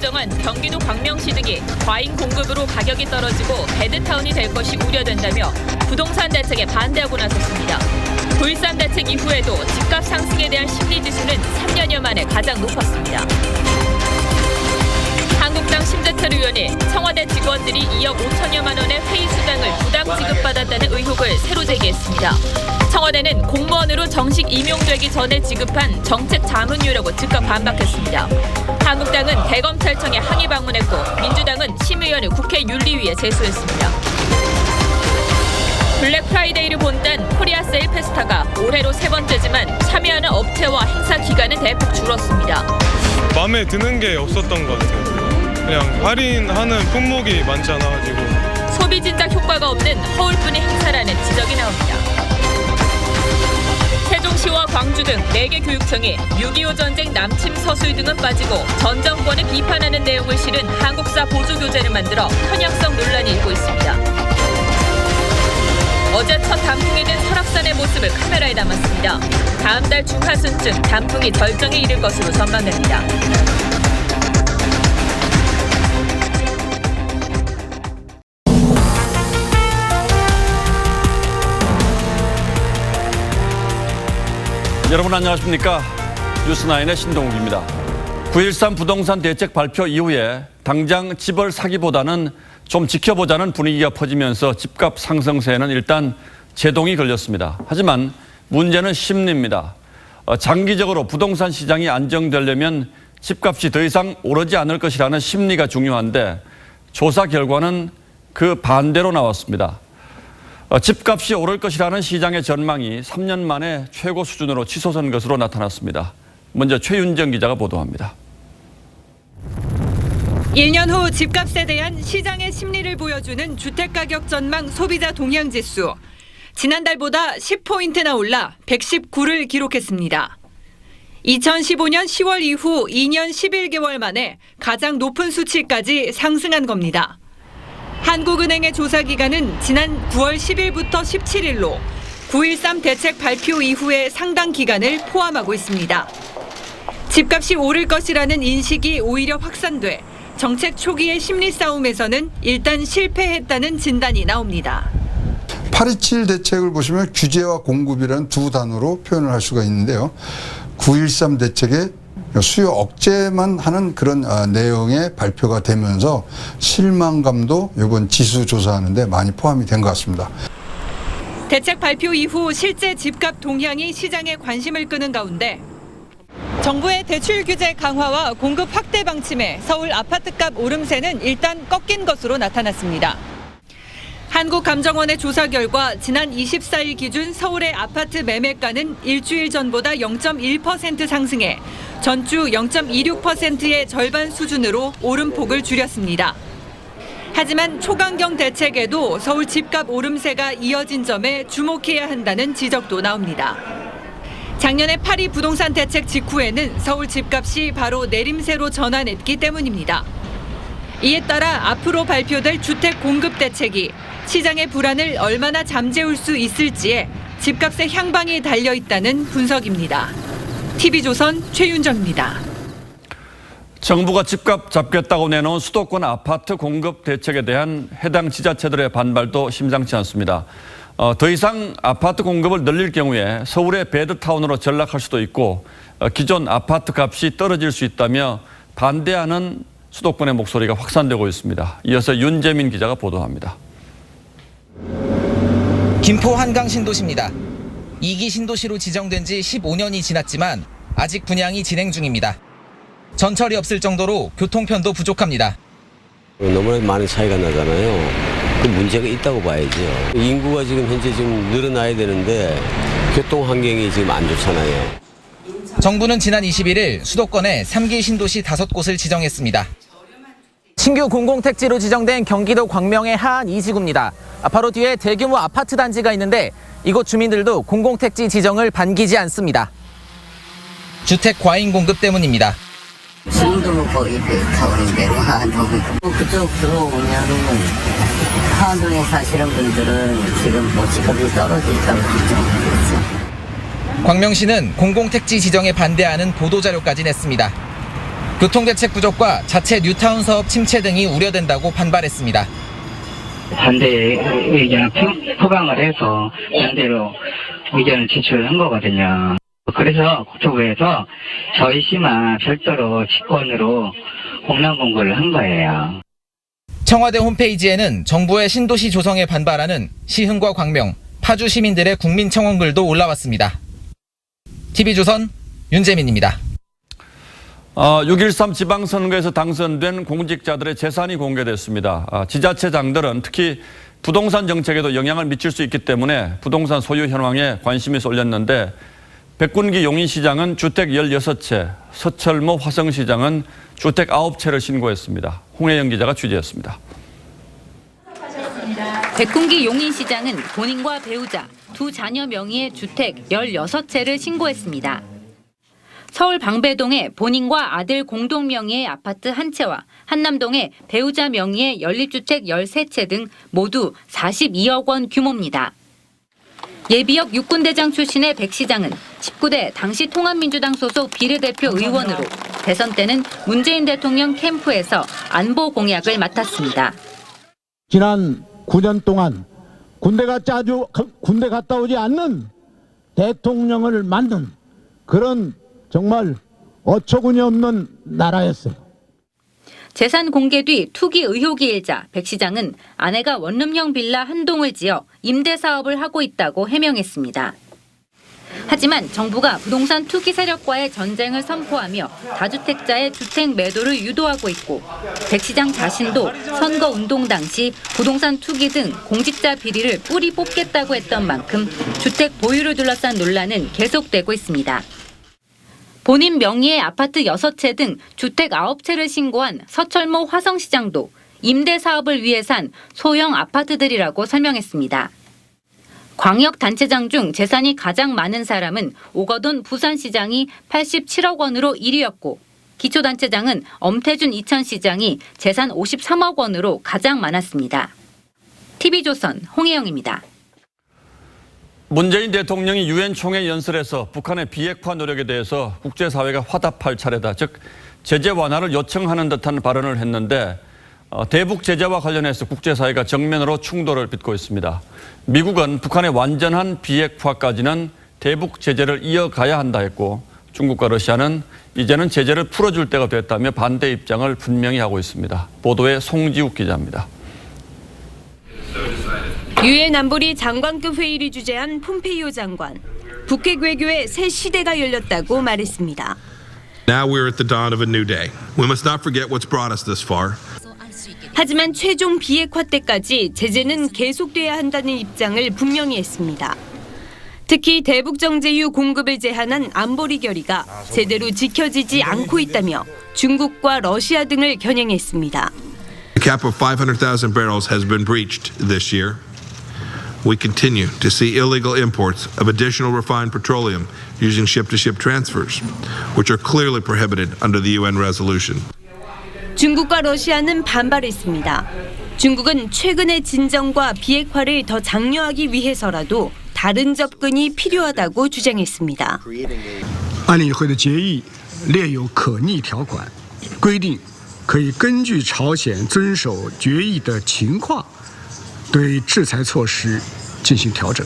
일정한 경기도 광명시 등이 과잉 공급으로 가격이 떨어지고 배드타운이 될 것이 우려된다며 부동산 대책에 반대하고 나섰습니다. 9.13 대책 이후에도 집값 상승에 대한 심리지수는 3년여 만에 가장 높았습니다. 한국당 심재철 의원이 청와대 직원들이 2억 5천여만 원의 회의 수당을 부당 지급받았다는 의혹을 새로 제기했습니다. 청와대는 공무원으로 정식 임용되기 전에 지급한 정책 자문료라고 즉각 반박했습니다. 한국당은 대검찰청에 항의 방문했고 민주당은 심의위원을 국회 윤리위에 제소했습니다. 블랙 프라이데이를 본딴 코리아 세일 페스타가 올해로 3번째지만 참여하는 업체와 행사 기간은 대폭 줄었습니다. 마음에 드는 게 없었던 것 같아요. 그냥 할인하는 품목이 많지 않아가지고 소비 진작 효과가 없는 허울뿐인 행사라는 지적이 나옵니다. 세종시와 광주 등 4개 교육청이 6.25 전쟁 남침 서술 등은 빠지고 전 정권을 비판하는 내용을 실은 한국사 보조교재를 만들어 편향성 논란이 일고 있습니다. 어제 첫 단풍이 된 설악산의 모습을 카메라에 담았습니다. 다음 달 중하순쯤 단풍이 절정에 이를 것으로 전망됩니다. 여러분 안녕하십니까? 뉴스9의 신동욱입니다. 9.13 부동산 대책 발표 이후에 당장 집을 사기보다는 좀 지켜보자는 분위기가 퍼지면서 집값 상승세에는 일단 제동이 걸렸습니다. 하지만 문제는 심리입니다. 장기적으로 부동산 시장이 안정되려면 집값이 더 이상 오르지 않을 것이라는 심리가 중요한데 조사 결과는 그 반대로 나왔습니다. 집값이 오를 것이라는 시장의 전망이 3년 만에 최고 수준으로 치솟은 것으로 나타났습니다. 먼저 최윤정 기자가 보도합니다. 1년 후 집값에 대한 시장의 심리를 보여주는 주택가격 전망 소비자 동향지수. 지난달보다 10포인트나 올라 119를 기록했습니다. 2015년 10월 이후 2년 11개월 만에 가장 높은 수치까지 상승한 겁니다. 한국은행의 조사 기간은 지난 9월 10일부터 17일로 9.13 대책 발표 이후의 상당 기간을 포함하고 있습니다. 집값이 오를 것이라는 인식이 오히려 확산돼 정책 초기의 심리 싸움에서는 일단 실패했다는 진단이 나옵니다. 8.27 대책을 보시면 규제와 공급이라는 두 단어로 표현을 할 수가 있는데요. 9.13 대책의 수요 억제만 하는 그런 내용의 발표가 되면서 실망감도 이번 지수 조사하는 데 많이 포함이 된 것 같습니다. 대책 발표 이후 실제 집값 동향이 시장에 관심을 끄는 가운데 정부의 대출 규제 강화와 공급 확대 방침에 서울 아파트값 오름세는 일단 꺾인 것으로 나타났습니다. 한국감정원의 조사 결과 지난 24일 기준 서울의 아파트 매매가는 일주일 전보다 0.1% 상승해 전주 0.26%의 절반 수준으로 오름폭을 줄였습니다. 하지만 초강경 대책에도 서울 집값 오름세가 이어진 점에 주목해야 한다는 지적도 나옵니다. 작년에 8.2 부동산 대책 직후에는 서울 집값이 바로 내림세로 전환했기 때문입니다. 이에 따라 앞으로 발표될 주택 공급 대책이 시장의 불안을 얼마나 잠재울 수 있을지에 집값의 향방이 달려있다는 분석입니다. TV조선 최윤정입니다. 정부가 집값 잡겠다고 내놓은 수도권 아파트 공급 대책에 대한 해당 지자체들의 반발도 심상치 않습니다. 더 이상 아파트 공급을 늘릴 경우에 서울의 배드타운으로 전락할 수도 있고 기존 아파트 값이 떨어질 수 있다며 반대하는 수도권의 목소리가 확산되고 있습니다. 이어서 윤재민 기자가 보도합니다. 김포 한강 신도시입니다. 2기 신도시로 지정된 지 15년이 지났지만 아직 분양이 진행 중입니다. 전철이 없을 정도로 교통편도 부족합니다. 너무나 많은 차이가 나잖아요. 그 문제가 있다고 봐야죠. 인구가 지금 현재 좀 늘어나야 되는데 교통 환경이 지금 안 좋잖아요. 정부는 지난 21일 수도권에 3기 신도시 5곳을 지정했습니다. 신규 공공택지로 지정된 경기도 광명의 하안 2지구입니다. 바로 뒤에 대규모 아파트 단지가 있는데 이곳 주민들도 공공택지 지정을 반기지 않습니다. 주택 과잉 공급 때문입니다. 지금도 거의 배드타운인데 하안동 그쪽 들어오면은 하안동에 사시는 분들은 지금 집값이 떨어질까봐 걱정하고 있어요. 광명시는 공공택지 지정에 반대하는 보도자료까지 냈습니다. 교통대책 부족과 자체 뉴타운 사업 침체 등이 우려된다고 반발했습니다. 반대 의견을 표방을 해서 반대로 의견을 제출한 거거든요. 그래서 국토부에서 저희 시만 별도로 직권으로 공란 공고를 한 거예요. 청와대 홈페이지에는 정부의 신도시 조성에 반발하는 시흥과 광명, 파주 시민들의 국민청원글도 올라왔습니다. TV조선 윤재민입니다. 6.13 지방선거에서 당선된 공직자들의 재산이 공개됐습니다. 지자체장들은 특히 부동산 정책에도 영향을 미칠 수 있기 때문에 부동산 소유 현황에 관심이 쏠렸는데 백군기 용인시장은 주택 16채, 서철모 화성시장은 주택 9채를 신고했습니다. 홍혜영 기자가 취재했습니다. 백군기 용인시장은 본인과 배우자, 두 자녀 명의의 주택 16채를 신고했습니다. 서울 방배동에 본인과 아들 공동 명의의 아파트 1채와 한남동에 배우자 명의의 연립주택 13채 등 모두 42억 원 규모입니다. 예비역 육군대장 출신의 백 시장은 19대 당시 통합민주당 소속 비례대표 의원으로 대선 때는 문재인 대통령 캠프에서 안보 공약을 맡았습니다. 지난 9년 동안 군대 갔다 오지 않는 대통령을 만든 그런 정말 어처구니 없는 나라였어요. 재산 공개 뒤 투기 의혹이 일자 백 시장은 아내가 원룸형 빌라 한 동을 지어 임대 사업을 하고 있다고 해명했습니다. 하지만 정부가 부동산 투기 세력과의 전쟁을 선포하며 다주택자의 주택 매도를 유도하고 있고 백 시장 자신도 선거운동 당시 부동산 투기 등 공직자 비리를 뿌리 뽑겠다고 했던 만큼 주택 보유를 둘러싼 논란은 계속되고 있습니다. 본인 명의의 아파트 6채 등 주택 9채를 신고한 서철모 화성시장도 임대 사업을 위해 산 소형 아파트들이라고 설명했습니다. 광역단체장 중 재산이 가장 많은 사람은 오거돈 부산시장이 87억 원으로 1위였고 기초단체장은 엄태준 이천시장이 재산 53억 원으로 가장 많았습니다. TV조선 홍혜영입니다. 문재인 대통령이 유엔 총회 연설에서 북한의 비핵화 노력에 대해서 국제사회가 화답할 차례다, 즉 제재 완화를 요청하는 듯한 발언을 했는데 대북 제재와 관련해서 국제사회가 정면으로 충돌을 빚고 있습니다. 미국은 북한의 완전한 비핵화까지는 대북 제재를 이어가야 한다 했고 중국과 러시아는 이제는 제재를 풀어줄 때가 됐다며 반대 입장을 분명히 하고 있습니다. 보도에 송지욱 기자입니다. 유엔 안보리 장관급 회의를 주재한 폼페이오 장관. 북핵 외교의 새 시대가 열렸다고 말했습니다. Now we're at the dawn of a new day. We must not forget what's brought us this far. 하지만 최종 비핵화 때까지 제재는 계속돼야 한다는 입장을 분명히 했습니다. 특히 대북 정제유 공급을 제한한 안보리 결의가 제대로 지켜지지 않고 있다며 중국과 러시아 등을 겨냥했습니다. The cap of 500,000 barrels has been breached this year. We continue to see illegal imports of additional refined petroleum using ship-to-ship transfers, which are clearly prohibited under the UN resolution. 중국과 러시아는 반발했습니다. 중국은 최근의 진정과 비핵화를 더 장려하기 위해서라도 다른 접근이 필요하다고 주장했습니다. 安理会的决议列有可逆条款，规定可以根据朝鲜遵守决议的情况，对制裁措施进行调整。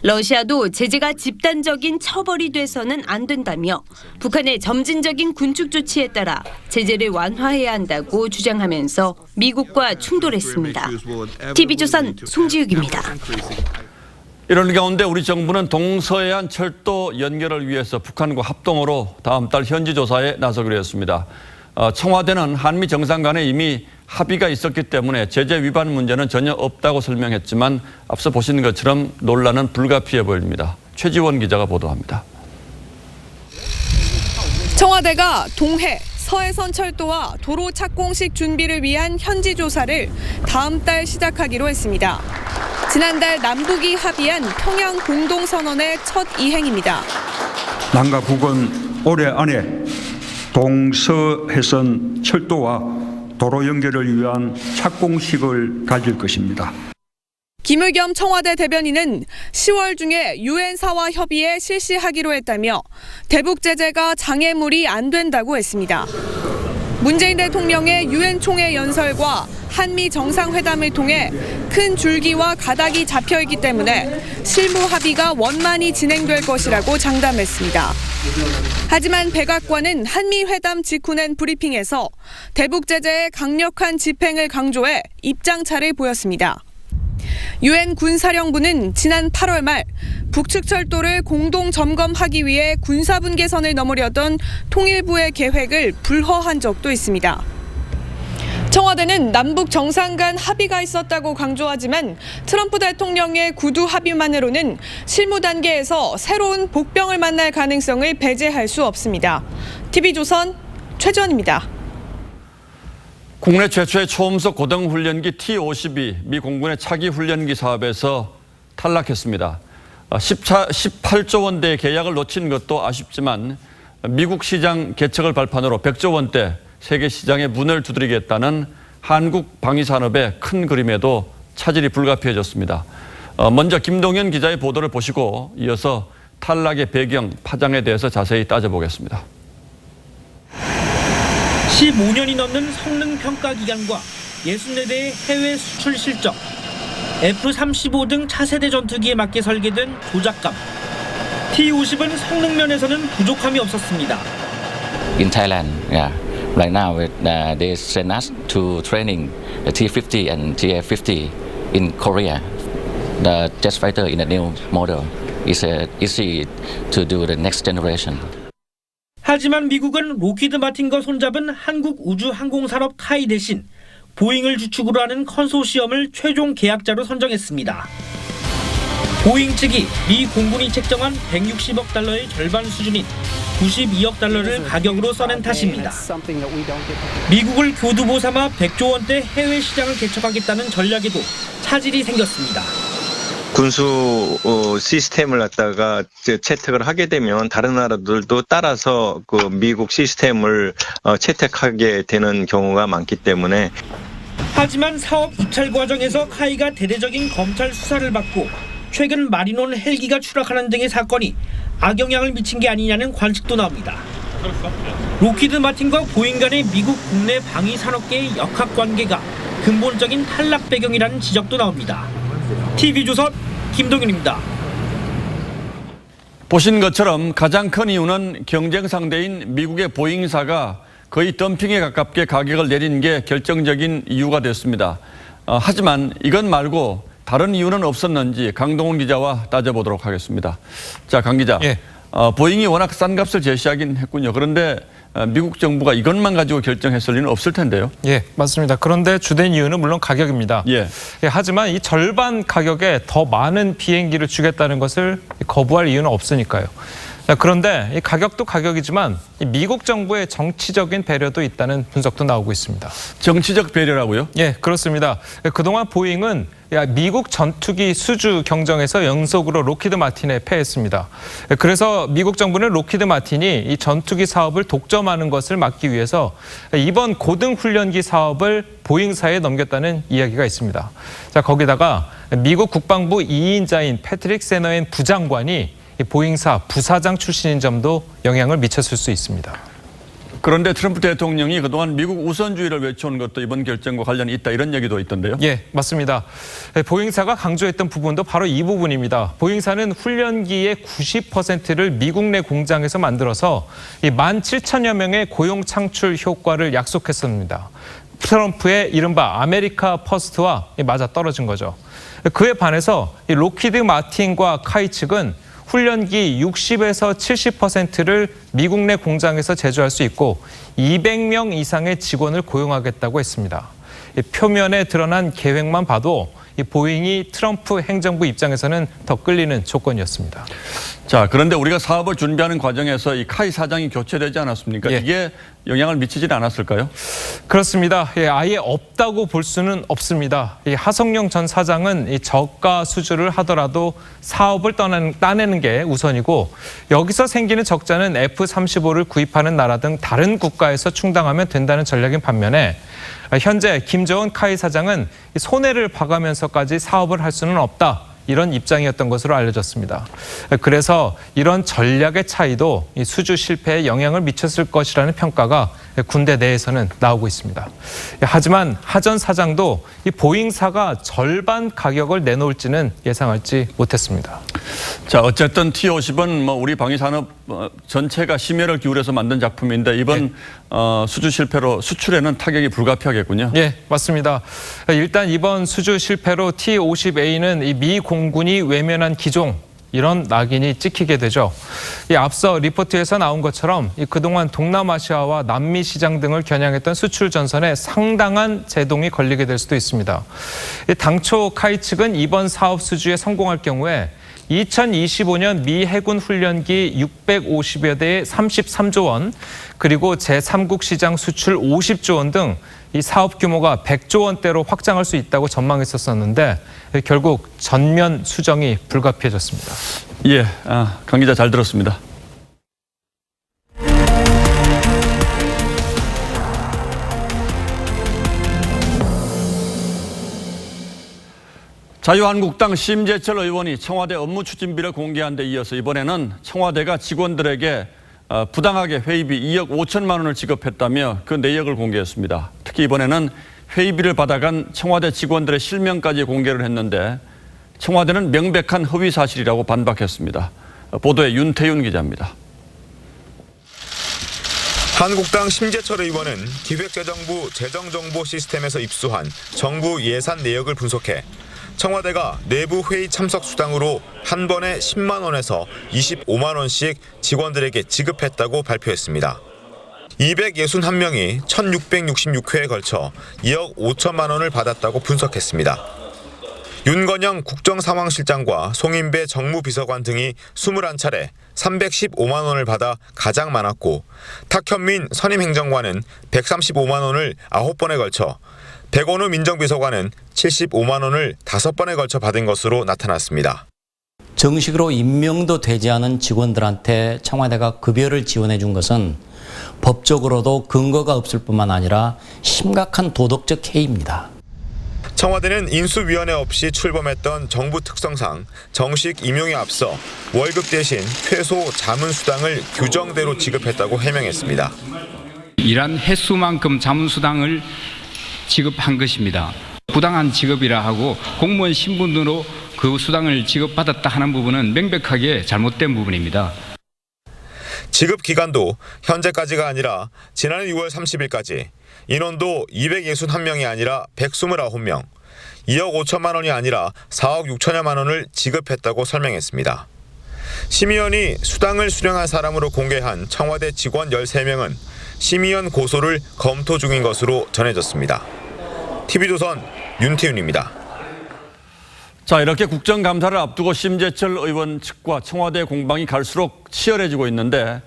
러시아도 제재가 집단적인 처벌이 돼서는 안 된다며 북한의 점진적인 군축 조치에 따라 제재를 완화해야 한다고 주장하면서 미국과 충돌했습니다. TV조선 송지욱입니다. 이런 가운데 우리 정부는 동서해안 철도 연결을 위해서 북한과 합동으로 다음 달 현지 조사에 나서기로 했습니다. 청와대는 한미 정상 간에 이미 합의가 있었기 때문에 제재 위반 문제는 전혀 없다고 설명했지만 앞서 보신 것처럼 논란은 불가피해 보입니다. 최지원 기자가 보도합니다. 청와대가 동해, 서해선 철도와 도로 착공식 준비를 위한 현지 조사를 다음 달 시작하기로 했습니다. 지난달 남북이 합의한 평양 공동선언의 첫 이행입니다. 남과 북은 올해 안에 동서해선 철도와 도로 연결을 위한 착공식을 가질 것입니다. 김의겸 청와대 대변인은 10월 중에 유엔사와 협의에 실시하기로 했다며 대북 제재가 장애물이 안 된다고 했습니다. 문재인 대통령의 유엔 총회 연설과 한미 정상회담을 통해 큰 줄기와 가닥이 잡혀 있기 때문에 실무 합의가 원만히 진행될 것이라고 장담했습니다. 하지만 백악관은 한미 회담 직후 낸 브리핑에서 대북 제재의 강력한 집행을 강조해 입장차를 보였습니다. 유엔 군사령부는 지난 8월 말 북측 철도를 공동 점검하기 위해 군사분계선을 넘으려던 통일부의 계획을 불허한 적도 있습니다. 청와대는 남북 정상 간 합의가 있었다고 강조하지만 트럼프 대통령의 구두 합의만으로는 실무 단계에서 새로운 복병을 만날 가능성을 배제할 수 없습니다. TV조선 최주원입니다. 국내 최초의 초음속 고등훈련기 T-52 미 공군의 차기 훈련기 사업에서 탈락했습니다. 18조 원대의 계약을 놓친 것도 아쉽지만 미국 시장 개척을 발판으로 100조 원대 세계 시장의 문을 두드리겠다는 한국 방위산업의 큰 그림에도 차질이 불가피해졌습니다. 먼저 김동현 기자의 보도를 보시고 이어서 탈락의 배경, 파장에 대해서 자세히 따져보겠습니다. 15년이 넘는 성능 평가 기간과 64대의 해외 수출 실적, F-35 등 차세대 전투기에 맞게 설계된 조작감, T-50은 성능 면에서는 부족함이 없었습니다. In Thailand, right now they send us to training the T-50 and TF-50 in Korea. The jet fighter in the new model is easy to do the next generation. 하지만 미국은 로키드 마틴과 손잡은 한국우주항공산업 카이 대신 보잉을 주축으로 하는 컨소시엄을 최종 계약자로 선정했습니다. 보잉 측이 미 공군이 책정한 160억 달러의 절반 수준인 92억 달러를 가격으로 써낸 탓입니다. 미국을 교두보 삼아 100조 원대 해외 시장을 개척하겠다는 전략에도 차질이 생겼습니다. 군수 시스템을 갖다가 채택을 하게 되면 다른 나라들도 따라서 그 미국 시스템을 채택하게 되는 경우가 많기 때문에. 하지만 사업 입찰 과정에서 카이가 대대적인 검찰 수사를 받고 최근 마리논 헬기가 추락하는 등의 사건이 악영향을 미친 게 아니냐는 관측도 나옵니다. 로키드 마틴과 보잉 간의 미국 국내 방위 산업계의 역학관계가 근본적인 탈락 배경이라는 지적도 나옵니다. TV조선 김동윤입니다. 보신 것처럼 가장 큰 이유는 경쟁 상대인 미국의 보잉사가 거의 덤핑에 가깝게 가격을 내린 게 결정적인 이유가 됐습니다. 하지만 이것 말고 다른 이유는 없었는지 강동훈 기자와 따져보도록 하겠습니다. 자, 강 기자. 예. 보잉이 워낙 싼 값을 제시하긴 했군요. 그런데 미국 정부가 이것만 가지고 결정했을 리는 없을 텐데요. 예, 맞습니다. 그런데 주된 이유는 물론 가격입니다. 예. 하지만 이 절반 가격에 더 많은 비행기를 주겠다는 것을 거부할 이유는 없으니까요. 그런데 이 가격도 가격이지만 미국 정부의 정치적인 배려도 있다는 분석도 나오고 있습니다. 정치적 배려라고요? 예, 그렇습니다. 그동안 보잉은 미국 전투기 수주 경쟁에서 연속으로 로키드 마틴에 패했습니다. 그래서 미국 정부는 로키드 마틴이 이 전투기 사업을 독점하는 것을 막기 위해서 이번 고등훈련기 사업을 보잉사에 넘겼다는 이야기가 있습니다. 자, 거기다가 미국 국방부 2인자인 패트릭 세너엔 부장관이 보잉사 부사장 출신인 점도 영향을 미쳤을 수 있습니다. 그런데 트럼프 대통령이 그동안 미국 우선주의를 외쳐온 것도 이번 결정과 관련이 있다, 이런 얘기도 있던데요? 예, 맞습니다. 보잉사가 강조했던 부분도 바로 이 부분입니다. 보잉사는 훈련기의 90%를 미국 내 공장에서 만들어서 17,000여 명의 고용 창출 효과를 약속했습니다. 트럼프의 이른바 아메리카 퍼스트와 맞아떨어진 거죠. 그에 반해서 로키드 마틴과 카이 측은 훈련기 60에서 70%를 미국 내 공장에서 제조할 수 있고 200명 이상의 직원을 고용하겠다고 했습니다. 표면에 드러난 계획만 봐도 보잉이 트럼프 행정부 입장에서는 더 끌리는 조건이었습니다. 자, 그런데 우리가 사업을 준비하는 과정에서 이 카이 사장이 교체되지 않았습니까? 예. 이게 영향을 미치지 않았을까요? 그렇습니다. 예, 아예 없다고 볼 수는 없습니다. 이 하성룡 전 사장은 이 저가 수주를 하더라도 사업을 따내는 게 우선이고 여기서 생기는 적자는 F-35를 구입하는 나라 등 다른 국가에서 충당하면 된다는 전략인 반면에 현재 김저원 카이 사장은 손해를 봐가면서까지 사업을 할 수는 없다. 이런 입장이었던 것으로 알려졌습니다. 그래서 이런 전략의 차이도 이 수주 실패에 영향을 미쳤을 것이라는 평가가 군대 내에서는 나오고 있습니다. 하지만 하 전 사장도 이 보잉사가 절반 가격을 내놓을지는 예상하지 못했습니다. 자, 어쨌든 T-50은 뭐 우리 방위산업 전체가 심혈을 기울여서 만든 작품인데 이번 수주 실패로 수출에는 타격이 불가피하겠군요. 예, 맞습니다. 일단 이번 수주 실패로 T-50A는 이 미 공군이 외면한 기종 이런 낙인이 찍히게 되죠. 이 앞서 리포트에서 나온 것처럼 이 그동안 동남아시아와 남미 시장 등을 겨냥했던 수출 전선에 상당한 제동이 걸리게 될 수도 있습니다. 당초 카이 측은 이번 사업 수주에 성공할 경우에 2025년 미 해군 훈련기 650여 대에 33조 원, 그리고 제3국 시장 수출 50조 원 등 이 사업 규모가 100조 원대로 확장할 수 있다고 전망했었는데 결국 전면 수정이 불가피해졌습니다. 예, 강 기자 잘 들었습니다. 자유한국당 심재철 의원이 청와대 업무 추진비를 공개한 데 이어서 이번에는 청와대가 직원들에게 부당하게 회의비 2억 5천만 원을 지급했다며 그 내역을 공개했습니다. 특히 이번에는 회의비를 받아간 청와대 직원들의 실명까지 공개를 했는데 청와대는 명백한 허위 사실이라고 반박했습니다. 보도에 윤태윤 기자입니다. 한국당 심재철 의원은 기획재정부 재정정보 시스템에서 입수한 정부 예산 내역을 분석해 청와대가 내부 회의 참석 수당으로 한 번에 10만 원에서 25만 원씩 직원들에게 지급했다고 발표했습니다. 261명이 1666회에 걸쳐 2억 5천만 원을 받았다고 분석했습니다. 윤건영 국정상황실장과 송인배 정무비서관 등이 21차례 315만 원을 받아 가장 많았고 탁현민 선임행정관은 135만 원을 9번에 걸쳐 백원우 민정비서관은 75만 원을 5번에 걸쳐 받은 것으로 나타났습니다. 정식으로 임명도 되지 않은 직원들한테 청와대가 급여를 지원해 준 것은 법적으로도 근거가 없을 뿐만 아니라 심각한 도덕적 해이입니다. 청와대는 인수위원회 없이 출범했던 정부 특성상 정식 임용에 앞서 월급 대신 최소 자문수당을 규정대로 지급했다고 해명했습니다. 일한 횟수만큼 자문수당을 지급한 것입니다. 부당한 지급이라 하고 공무원 신분으로 그 수당을 지급받았다 하는 부분은 명백하게 잘못된 부분입니다. 지급 기간도 현재까지가 아니라 지난해 6월 30일까지, 인원도 261명이 아니라 129명, 2억 5천만 원이 아니라 4억 6천여만 원을 지급했다고 설명했습니다. 심의원이 수당을 수령한 사람으로 공개한 청와대 직원 13명은 심의원 고소를 검토 중인 것으로 전해졌습니다. TV조선 윤태윤입니다. 자, 이렇게 국정감사를 앞두고 심재철 의원 측과 청와대 공방이 갈수록 치열해지고 있는데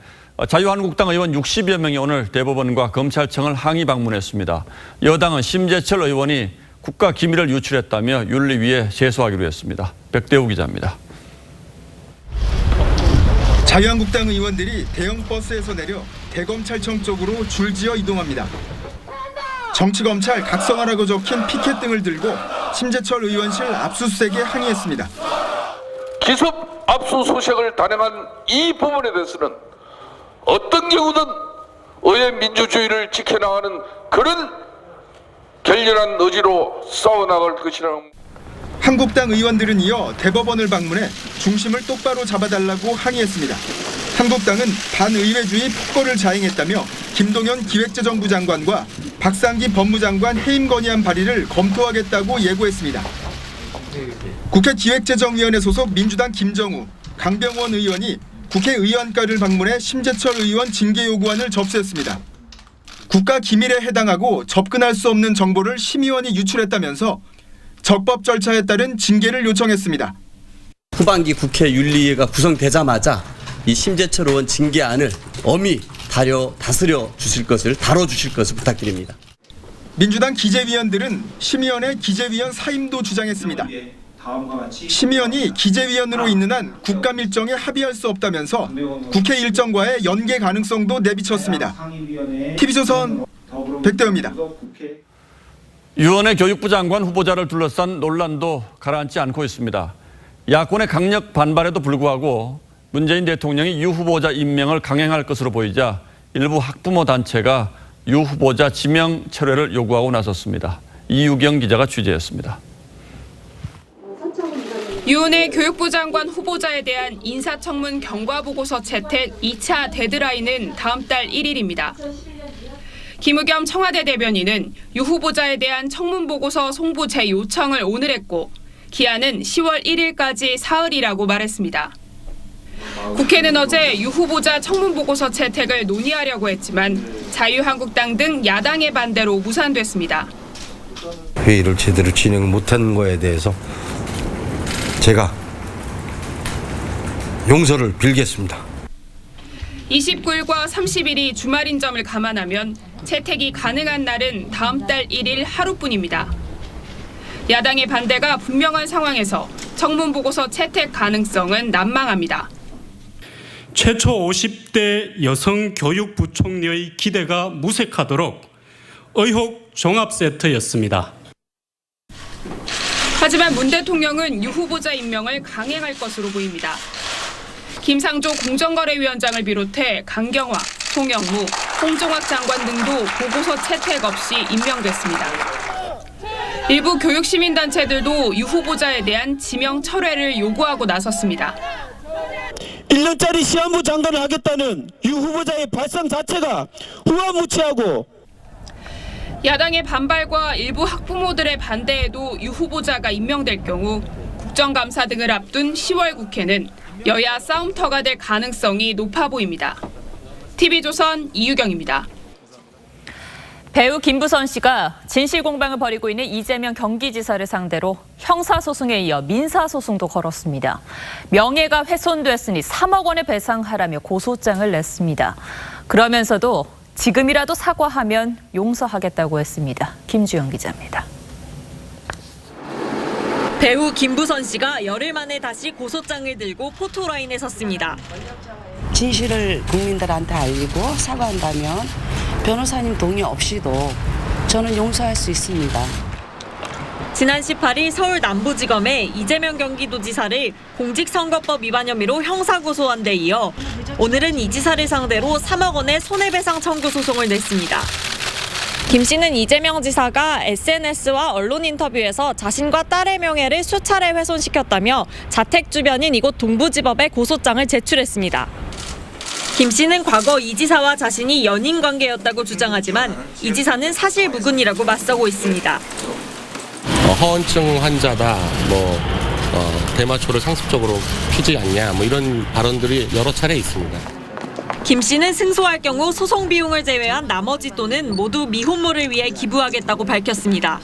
자유한국당 의원 60여 명이 오늘 대법원과 검찰청을 항의 방문했습니다. 여당은 심재철 의원이 국가기밀을 유출했다며 윤리위에 제소하기로 했습니다. 백대우 기자입니다. 자유한국당 의원들이 대형 버스에서 내려 대검찰청 쪽으로 줄지어 이동합니다. 정치검찰 각성하라고 적힌 피켓 등을 들고 심재철 의원실 압수수색에 항의했습니다. 기습 압수수색을 단행한 이 부분에 대해서는 어떤 경우든 의회 민주주의를 지켜나가는 그런 결렬한 의지로 싸워나갈 것이라는. 한국당 의원들은 이어 대법원을 방문해 중심을 똑바로 잡아달라고 항의했습니다. 한국당은 반의회주의 폭거를 자행했다며 김동연 기획재정부 장관과 박상기 법무장관 해임 건의안 발의를 검토하겠다고 예고했습니다. 국회 기획재정위원회 소속 민주당 김정우, 강병원 의원이 국회의원과를 방문해 심재철 의원 징계 요구안을 접수했습니다. 국가기밀에 해당하고 접근할 수 없는 정보를 심의원이 유출했다면서 적법 절차에 따른 징계를 요청했습니다. 후반기 국회 윤리위가 구성되자마자 이 심재철 의원 징계안을 엄히 다스려 주실 것을 다뤄주실 것을 부탁드립니다. 민주당 기재위원들은 심의원의 기재위원 사임도 주장했습니다. 심의원이 기재위원으로 있는 한 국감 일정에 합의할 수 없다면서 국회 일정과의 연계 가능성도 내비쳤습니다. TV조선 백대호입니다. 유은혜 교육부 장관 후보자를 둘러싼 논란도 가라앉지 않고 있습니다. 야권의 강력 반발에도 불구하고 문재인 대통령이 유 후보자 임명을 강행할 것으로 보이자 일부 학부모 단체가 유 후보자 지명 철회를 요구하고 나섰습니다. 이유경 기자가 취재했습니다. 유은혜 교육부 장관 후보자에 대한 인사청문 경과보고서 채택 2차 데드라인은 다음 달 1일입니다. 김의겸 청와대 대변인은 유 후보자에 대한 청문보고서 송부 재요청을 오늘 했고 기한은 10월 1일까지 사흘이라고 말했습니다. 국회는 어제 유 후보자 청문보고서 채택을 논의하려고 했지만 자유한국당 등 야당의 반대로 무산됐습니다. 회의를 제대로 진행 못한 거에 대해서 제가 용서를 빌겠습니다. 29일과 30일이 주말인 점을 감안하면 채택이 가능한 날은 다음 달 1일 하루뿐입니다. 야당의 반대가 분명한 상황에서 청문보고서 채택 가능성은 난망합니다. 최초 50대 여성 교육부총리의 기대가 무색하도록 의혹 종합 세트였습니다. 하지만 문 대통령은 유 후보자 임명을 강행할 것으로 보입니다. 김상조 공정거래위원장을 비롯해 강경화, 송영무, 홍종학 장관 등도 보고서 채택 없이 임명됐습니다. 일부 교육시민단체들도 유 후보자에 대한 지명 철회를 요구하고 나섰습니다. 1년짜리 시한부 장관을 하겠다는 유 후보자의 발상 자체가 후화무치하고 야당의 반발과 일부 학부모들의 반대에도 유 후보자가 임명될 경우 국정감사 등을 앞둔 10월 국회는 여야 싸움터가 될 가능성이 높아 보입니다. TV조선 이유경입니다. 배우 김부선 씨가 진실 공방을 벌이고 있는 이재명 경기지사를 상대로 형사소송에 이어 민사소송도 걸었습니다. 명예가 훼손됐으니 3억 원을 배상하라며 고소장을 냈습니다. 그러면서도 지금이라도 사과하면 용서하겠다고 했습니다. 김주영 기자입니다. 배우 김부선 씨가 열흘 만에 다시 고소장을 들고 포토라인에 섰습니다. 진실을 국민들한테 알리고 사과한다면 변호사님 동의 없이도 저는 용서할 수 있습니다. 지난 18일 서울 남부지검에 이재명 경기도지사를 공직선거법 위반 혐의로 형사고소한 데 이어 오늘은 이 지사를 상대로 3억 원의 손해배상 청구 소송을 냈습니다. 김 씨는 이재명 지사가 SNS와 언론 인터뷰에서 자신과 딸의 명예를 수차례 훼손시켰다며 자택 주변인 이곳 동부지법에 고소장을 제출했습니다. 김 씨는 과거 이 지사와 자신이 연인 관계였다고 주장하지만 이 지사는 사실 무근이라고 맞서고 있습니다. 허언증 환자다, 대마초를 상습적으로 피지 않냐, 이런 발언들이 여러 차례 있습니다. 김 씨는 승소할 경우 소송 비용을 제외한 나머지 돈은 모두 미혼모를 위해 기부하겠다고 밝혔습니다.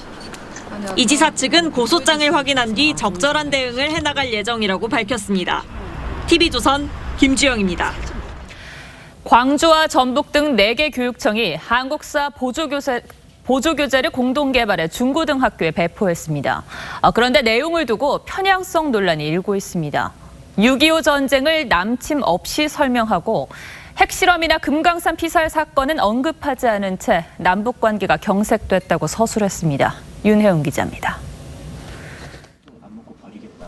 이 지사 측은 고소장을 확인한 뒤 적절한 대응을 해나갈 예정이라고 밝혔습니다. TV조선 김주영입니다. 광주와 전북 등 4개 교육청이 한국사 보조교재를 공동 개발해 중고등학교에 배포했습니다. 그런데 내용을 두고 편향성 논란이 일고 있습니다. 6.25 전쟁을 남침 없이 설명하고 핵실험이나 금강산 피살 사건은 언급하지 않은 채 남북 관계가 경색됐다고 서술했습니다. 윤혜웅 기자입니다.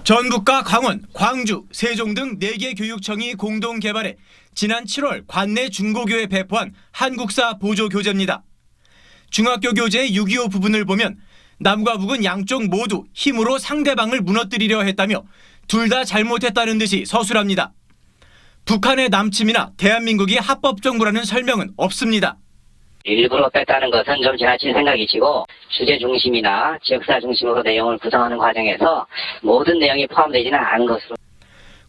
전북과 강원, 광주, 세종 등 4개 교육청이 공동 개발해 지난 7월 관내 중고교에 배포한 한국사 보조교재입니다. 중학교 교재의 6.25 부분을 보면 남과 북은 양쪽 모두 힘으로 상대방을 무너뜨리려 했다며 둘 다 잘못했다는 듯이 서술합니다. 북한의 남침이나 대한민국이 합법정부라는 설명은 없습니다. 일부러 뺐다는 것은 좀 지나친 생각이시고 주제 중심이나 지역사 중심으로 내용을 구성하는 과정에서 모든 내용이 포함되지는 않은 것으로.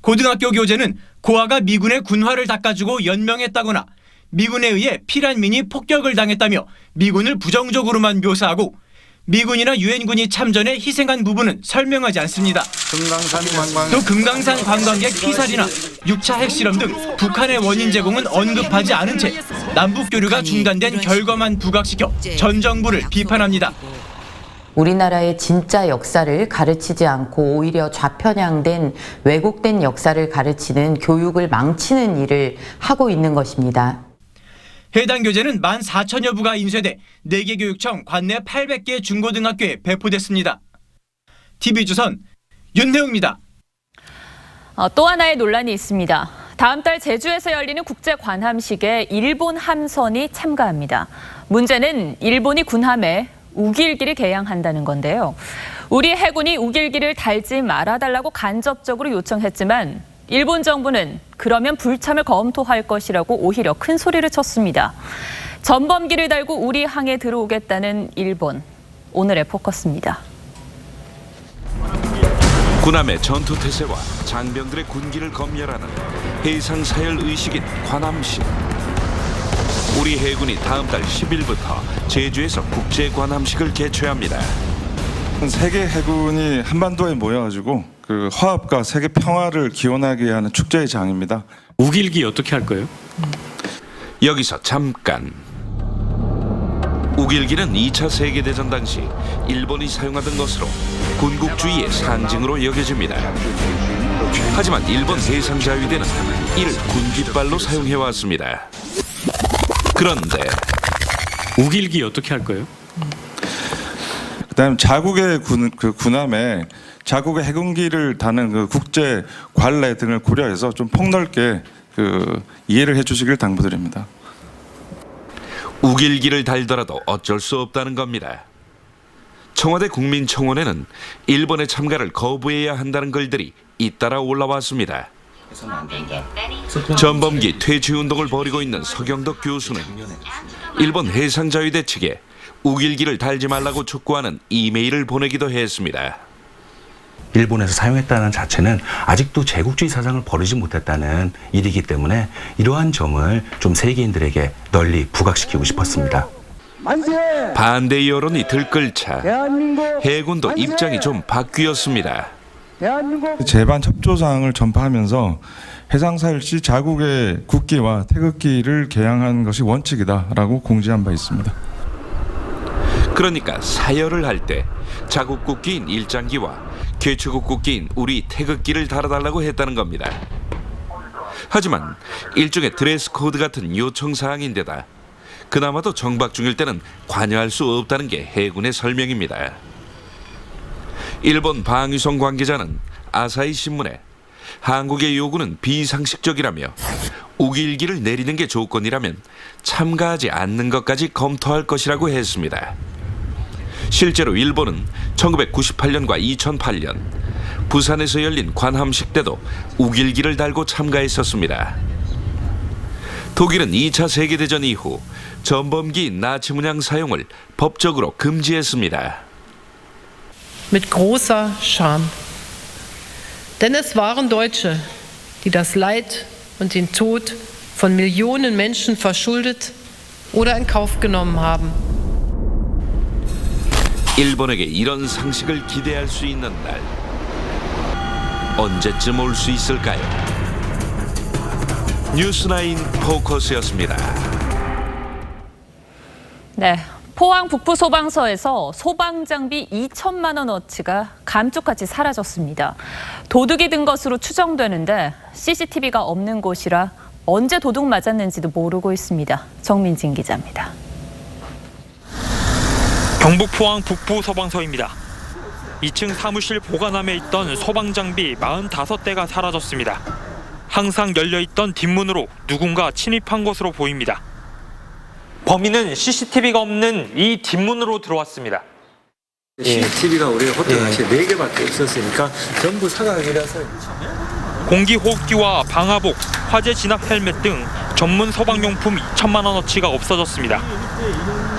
고등학교 교재는 고아가 미군의 군화를 닦아주고 연명했다거나 미군에 의해 피란민이 폭격을 당했다며 미군을 부정적으로만 묘사하고 미군이나 유엔군이 참전에 희생한 부분은 설명하지 않습니다. 또 금강산 관광객 피살이나 6차 핵실험 등 북한의 원인 제공은 언급하지 않은 채 남북 교류가 중단된 결과만 부각시켜 전 정부를 비판합니다. 우리나라의 진짜 역사를 가르치지 않고 오히려 좌편향된 왜곡된 역사를 가르치는 교육을 망치는 일을 하고 있는 것입니다. 해당 교재는 14,000여 부가 인쇄돼 4개 교육청 관내 800개 중고등학교에 배포됐습니다. TV조선 윤태웅입니다. 또 하나의 논란이 있습니다. 다음 달 제주에서 열리는 국제관함식에 일본 함선이 참가합니다. 문제는 일본이 군함에 우길기를 개양한다는 건데요. 우리 해군이 우길기를 달지 말아달라고 간접적으로 요청했지만 일본 정부는 그러면 불참을 검토할 것이라고 오히려 큰 소리를 쳤습니다. 전범기를 달고 우리 항에 들어오겠다는 일본. 오늘의 포커스입니다. 군함의 전투태세와 장병들의 군기를 검열하는 해상사열 의식인 관함식. 우리 해군이 다음 달 10일부터 제주에서 국제관함식을 개최합니다. 세계 해군이 한반도에 모여가지고 그 화합과 세계 평화를 기원하게 하는 축제의 장입니다. 우길기 어떻게 할 거예요? 여기서 잠깐. 우길기는 2차 세계대전 당시 일본이 사용하던 것으로 군국주의의 상징으로 여겨집니다. 하지만 일본 해상자위대는 이를 군깃발로 사용해왔습니다. 그런데 우길기 어떻게 할 거예요? 그다음 자국의 군함에 자국의 해군기를 다는 그 국제 관례 등을 고려해서 좀 폭넓게 이해를 해주시길 당부드립니다. 우길기를 달더라도 어쩔 수 없다는 겁니다. 청와대 국민청원에는 일본의 참가를 거부해야 한다는 글들이 잇따라 올라왔습니다. 전범기 퇴치운동을 벌이고 있는 서경덕 교수는 일본 해상자위대 측에 우길기를 달지 말라고 촉구하는 이메일을 보내기도 했습니다. 일본에서 사용했다는 자체는 아직도 제국주의 사상을 버리지 못했다는 일이기 때문에 이러한 점을 좀 세계인들에게 널리 부각시키고 싶었습니다. 반대 여론이 들끓자 해군도 입장이 좀 바뀌었습니다. 제반 협조사항을 전파하면서 해상사일 시 자국의 국기와 태극기를 개양하는 것이 원칙이다라고 공지한 바 있습니다. 그러니까 사열을 할 때 자국 국기인 일장기와 개최국 국기인 우리 태극기를 달아달라고 했다는 겁니다. 하지만 일종의 드레스 코드 같은 요청 사항인데다 그나마도 정박 중일 때는 관여할 수 없다는 게 해군의 설명입니다. 일본 방위성 관계자는 아사히 신문에 한국의 요구는 비상식적이라며 우길기를 내리는 게 조건이라면 참가하지 않는 것까지 검토할 것이라고 했습니다. 실제로 일본은 1998년과 2008년 부산에서 열린 관함식 때도 우길기를 달고 참가했었습니다. 독일은 2차 세계대전 이후 전범기인 나치 문양 사용을 법적으로 금지했습니다. Mit großer Scham. Denn es waren Deutsche, die das Leid und den Tod von Millionen Menschen verschuldet oder in Kauf genommen haben. 일본에게 이런 상식을 기대할 수 있는 날 언제쯤 올 수 있을까요? 뉴스나인 포커스였습니다. 네, 포항 북부 소방서에서 소방장비 2천만 원어치가 감쪽같이 사라졌습니다. 도둑이 든 것으로 추정되는데 CCTV가 없는 곳이라 언제 도둑 맞았는지도 모르고 있습니다. 정민진 기자입니다. 경북 포항 북부 소방서입니다. 2층 사무실 보관함에 있던 소방장비 45대가 사라졌습니다. 항상 열려있던 뒷문으로 누군가 침입한 것으로 보입니다. 범인은 CCTV가 없는 이 뒷문으로 들어왔습니다. CCTV가 우리 호텔 당시에 4개밖에 없었으니까 전부 사각이라서. 공기호흡기와 방화복, 화재 진압 헬멧 등 전문 소방용품 2천만 원어치가 없어졌습니다.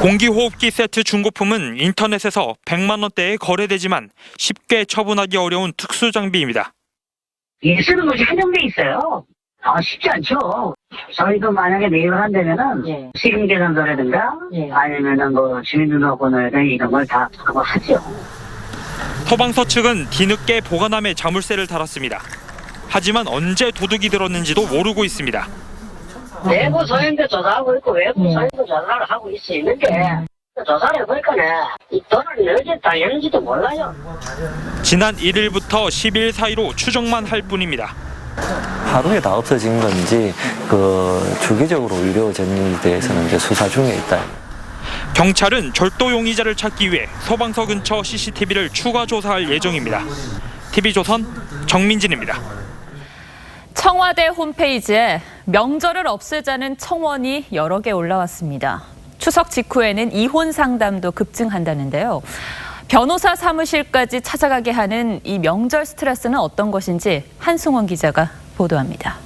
공기호흡기 세트 중고품은 인터넷에서 100만 원대에 거래되지만 쉽게 처분하기 어려운 특수 장비입니다. 쓰는 곳이 한정돼 있어요. 쉽지 않죠. 저희도 만약에 내입을 한다면은 세금계산서라든가 아니면은 뭐 주민등록번호라든가 이런 걸 다 그거 하죠. 소방서 측은 뒤늦게 보관함에 자물쇠를 달았습니다. 하지만 언제 도둑이 들었는지도 모르고 있습니다. 내부 서인도 조사하고 있고 외부 서인도 조사를 하고 있는데 조사를 해보니까는 이 돈을 어디에 달렸는지도 몰라요. 지난 1일부터 10일 사이로 추정만 할 뿐입니다. 하루에 다 없어진 건지 주기적으로 이루어졌는지에 대해서는 이제 수사 중에 있다. 경찰은 절도 용의자를 찾기 위해 소방서 근처 CCTV를 추가 조사할 예정입니다. TV조선 정민진입니다. 청와대 홈페이지에 명절을 없애자는 청원이 여러 개 올라왔습니다. 추석 직후에는 이혼 상담도 급증한다는데요. 변호사 사무실까지 찾아가게 하는 이 명절 스트레스는 어떤 것인지 한승원 기자가 보도합니다.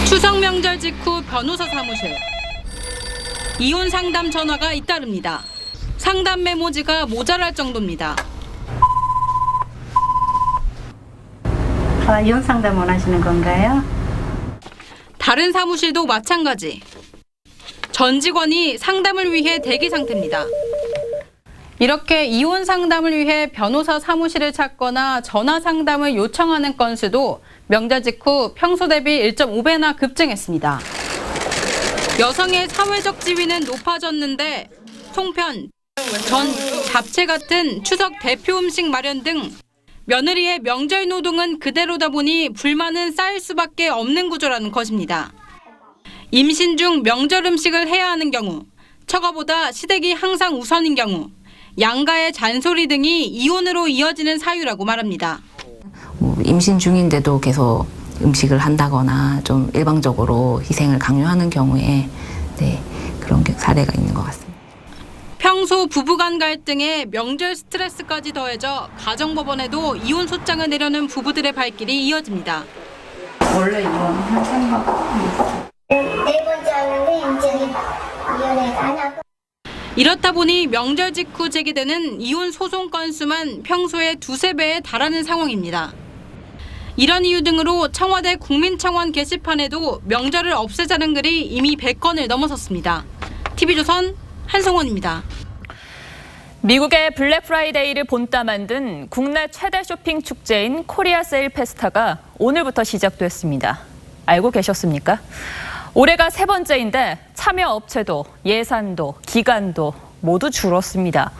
추석 명절 직후 변호사 사무실. 이혼 상담 전화가 잇따릅니다. 상담 메모지가 모자랄 정도입니다. 이혼 상담 원하시는 건가요? 다른 사무실도 마찬가지. 전 직원이 상담을 위해 대기 상태입니다. 이렇게 이혼 상담을 위해 변호사 사무실을 찾거나 전화 상담을 요청하는 건수도 명절 직후 평소 대비 1.5배나 급증했습니다. 여성의 사회적 지위는 높아졌는데 송편, 전, 잡채 같은 추석 대표 음식 마련 등 며느리의 명절 노동은 그대로다 보니 불만은 쌓일 수밖에 없는 구조라는 것입니다. 임신 중 명절 음식을 해야 하는 경우, 처가보다 시댁이 항상 우선인 경우, 양가의 잔소리 등이 이혼으로 이어지는 사유라고 말합니다. 임신 중인데도 계속 음식을 한다거나 좀 일방적으로 희생을 강요하는 경우에 그런 사례가 있는 것 같습니다. 평소 부부간 갈등에 명절 스트레스까지 더해져 가정법원에도 이혼 소장을 내려는 부부들의 발길이 이어집니다. 원래 이혼할 생각. 네 번째 하는데 이제 이혼해서 안 하고. 이렇다 보니 명절 직후 제기되는 이혼 소송 건수만 평소의 2~3배에 달하는 상황입니다. 이런 이유 등으로 청와대 국민청원 게시판에도 명절을 없애자는 글이 이미 100건을 넘어섰습니다. TV조선 한성원입니다. 미국의 블랙 프라이데이를 본따 만든 국내 최대 쇼핑 축제인 코리아 세일 페스타가 오늘부터 시작됐습니다. 알고 계셨습니까? 올해가 3번째인데 참여 업체도 예산도 기간도 모두 줄었습니다.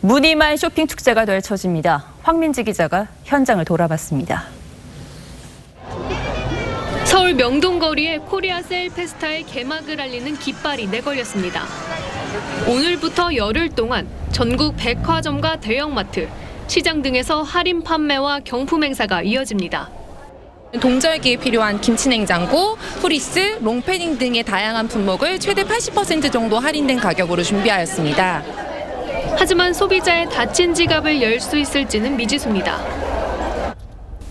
무늬만 쇼핑 축제가 될 처지입니다. 황민지 기자가 현장을 돌아봤습니다. 서울 명동거리에 코리아 세일 페스타의 개막을 알리는 깃발이 내걸렸습니다. 오늘부터 열흘 동안 전국 백화점과 대형마트, 시장 등에서 할인 판매와 경품 행사가 이어집니다. 동절기에 필요한 김치냉장고, 후리스, 롱패딩 등의 다양한 품목을 최대 80% 정도 할인된 가격으로 준비하였습니다. 하지만 소비자의 닫힌 지갑을 열 수 있을지는 미지수입니다.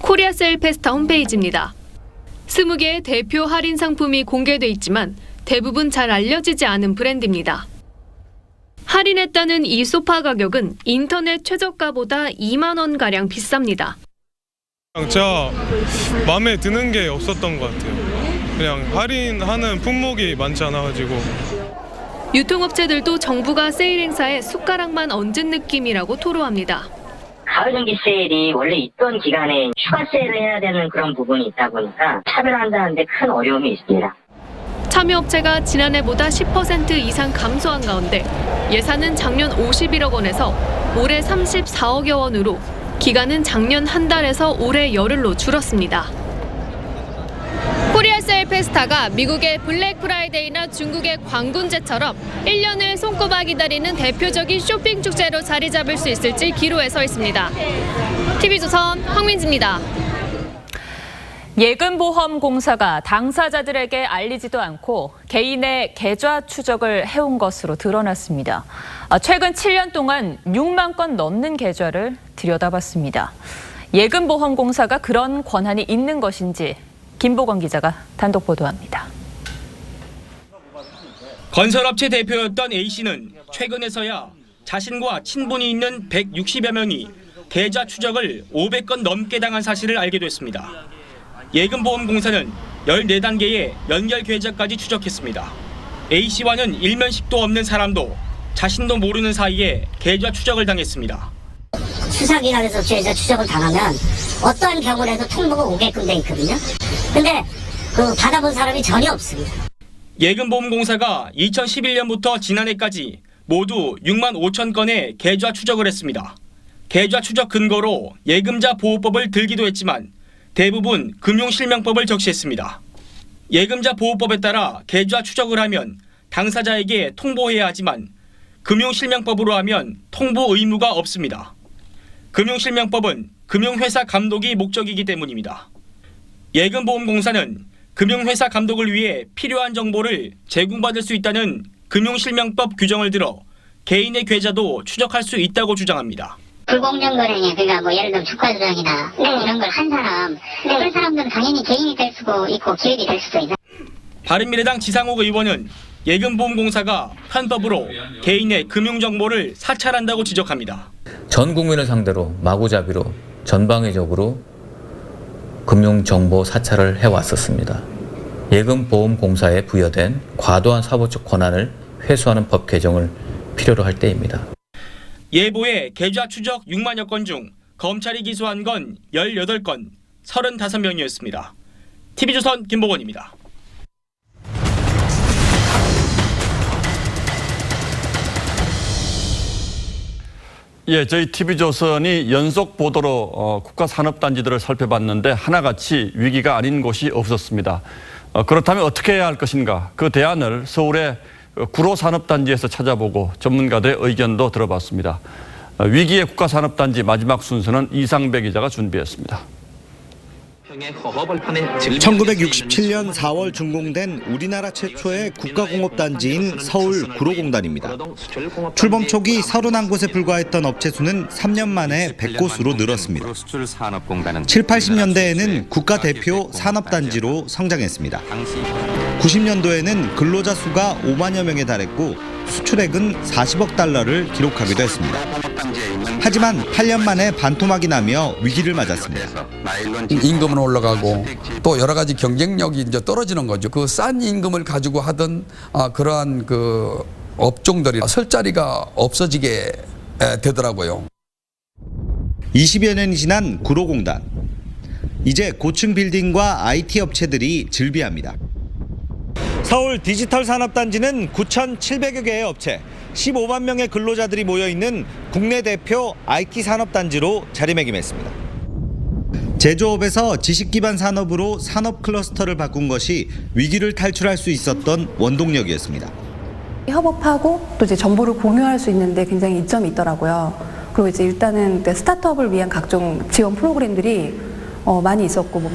코리아 세일 페스타 홈페이지입니다. 20개의 대표 할인 상품이 공개돼 있지만 대부분 잘 알려지지 않은 브랜드입니다. 할인했다는 이 소파 가격은 인터넷 최저가보다 2만 원가량 비쌉니다. 제가 마음에 드는 게 없었던 것 같아요. 그냥 할인하는 품목이 많지 않아가지고. 유통업체들도 정부가 세일 행사에 숟가락만 얹은 느낌이라고 토로합니다. 가을 정기 세일이 원래 있던 기간에 추가 세일을 해야 되는 그런 부분이 있다 보니까 차별한다는데 큰 어려움이 있습니다. 참여업체가 지난해보다 10% 이상 감소한 가운데 예산은 작년 51억 원에서 올해 34억여 원으로 기간은 작년 한 달에서 올해 열흘로 줄었습니다. 코리아 세일 페스타가 미국의 블랙 프라이데이나 중국의 광군제처럼 1년을 손꼽아 기다리는 대표적인 쇼핑 축제로 자리 잡을 수 있을지 기로에 서 있습니다. TV조선 황민지입니다. 예금보험공사가 당사자들에게 알리지도 않고 개인의 계좌 추적을 해온 것으로 드러났습니다. 최근 7년 동안 6만 건 넘는 계좌를 들여다봤습니다. 예금보험공사가 그런 권한이 있는 것인지 김보건 기자가 단독 보도합니다. 건설업체 대표였던 A씨는 최근에서야 자신과 친분이 있는 160여 명이 계좌 추적을 500건 넘게 당한 사실을 알게 됐습니다. 예금보험공사는 14단계의 연결 계좌까지 추적했습니다. A씨와는 일면식도 없는 사람도 자신도 모르는 사이에 계좌 추적을 당했습니다. 수사기관에서 계좌 추적을 당하면 어떠한 경우라도 통보가 오게끔 돼 있거든요. 근데 그 받아본 사람이 전혀 없습니다. 예금보험공사가 2011년부터 지난해까지 모두 6만 5천 건의 계좌 추적을 했습니다. 계좌 추적 근거로 예금자 보호법을 들기도 했지만 대부분 금융실명법을 적시했습니다. 예금자 보호법에 따라 계좌 추적을 하면 당사자에게 통보해야 하지만 금융실명법으로 하면 통보 의무가 없습니다. 금융실명법은 금융회사 감독이 목적이기 때문입니다. 예금보험공사는 금융회사 감독을 위해 필요한 정보를 제공받을 수 있다는 금융실명법 규정을 들어 개인의 계좌도 추적할 수 있다고 주장합니다. 불공정 거래냐, 그러니까 뭐 예를 들면 주가 조작이나 이런 걸 한 사람, 그런 사람들은 당연히 개인이 될 수도 있고 기업이 될 수도 있다. 바른미래당 지상욱 의원은 예금보험공사가 편법으로 개인의 금융정보를 사찰한다고 지적합니다. 전 국민을 상대로 마구잡이로 전방위적으로 금융정보 사찰을 해왔었습니다. 예금보험공사에 부여된 과도한 사법적 권한을 회수하는 법 개정을 필요로 할 때입니다. 예보의 계좌 추적 6만여 건 중 검찰이 기소한 건 18건, 35명이었습니다. TV조선 김보건입니다. 예, 저희 TV조선이 연속 보도로 국가산업단지들을 살펴봤는데 하나같이 위기가 아닌 곳이 없었습니다. 그렇다면 어떻게 해야 할 것인가? 그 대안을 서울의 구로산업단지에서 찾아보고 전문가들의 의견도 들어봤습니다. 위기의 국가산업단지 마지막 순서는 이상배 기자가 준비했습니다. 1967년 4월 준공된 우리나라 최초의 국가공업단지인 서울 구로공단입니다. 출범 초기 31곳에 불과했던 업체 수는 3년 만에 100곳으로 늘었습니다. 7, 80년대에는 국가 대표 산업단지로 성장했습니다. 90년도에는 근로자 수가 5만여 명에 달했고 수출액은 40억 달러를 기록하기도 했습니다. 하지만 8년 만에 반토막이 나며 위기를 맞았습니다. 임금은 올라가고 또 여러 가지 경쟁력이 이제 떨어지는 거죠. 그 싼 임금을 가지고 하던 그러한 그 업종들이 설 자리가 없어지게 되더라고요. 20여 년이 지난 구로공단. 이제 고층 빌딩과 IT 업체들이 즐비합니다. 서울 디지털 산업단지는 9,700여 개의 업체, 15만 명의 근로자들이 모여있는 국내 대표 IT 산업단지로 자리매김했습니다. 제조업에서 지식기반 산업으로 산업 클러스터를 바꾼 것이 위기를 탈출할 수 있었던 원동력이었습니다. 협업하고 또 이제 정보를 공유할 수 있는데 굉장히 이점이 있더라고요. 그리고 이제 일단은 스타트업을 위한 각종 지원 프로그램들이 많이 있었고.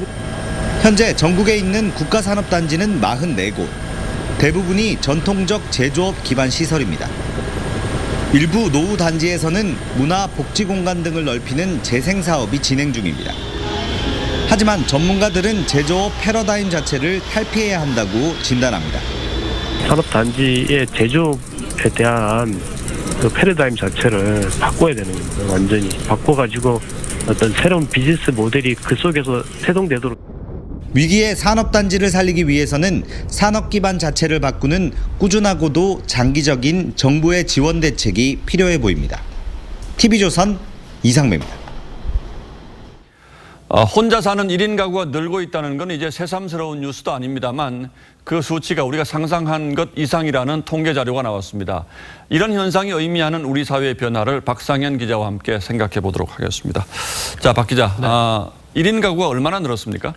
현재 전국에 있는 국가산업단지는 44곳. 대부분이 전통적 제조업 기반 시설입니다. 일부 노후 단지에서는 문화, 복지 공간 등을 넓히는 재생 사업이 진행 중입니다. 하지만 전문가들은 제조업 패러다임 자체를 탈피해야 한다고 진단합니다. 산업단지의 제조업에 대한 그 패러다임 자체를 바꿔야 되는 거예요. 완전히 바꿔가지고 어떤 새로운 비즈니스 모델이 그 속에서 태동되도록. 위기의 산업단지를 살리기 위해서는 산업 기반 자체를 바꾸는 꾸준하고도 장기적인 정부의 지원 대책이 필요해 보입니다. TV조선 이상배입니다. 혼자 사는 1인 가구가 늘고 있다는 건 이제 새삼스러운 뉴스도 아닙니다만 그 수치가 우리가 상상한 것 이상이라는 통계 자료가 나왔습니다. 이런 현상이 의미하는 우리 사회의 변화를 박상현 기자와 함께 생각해 보도록 하겠습니다. 자, 박 기자, 네. 1인 가구가 얼마나 늘었습니까?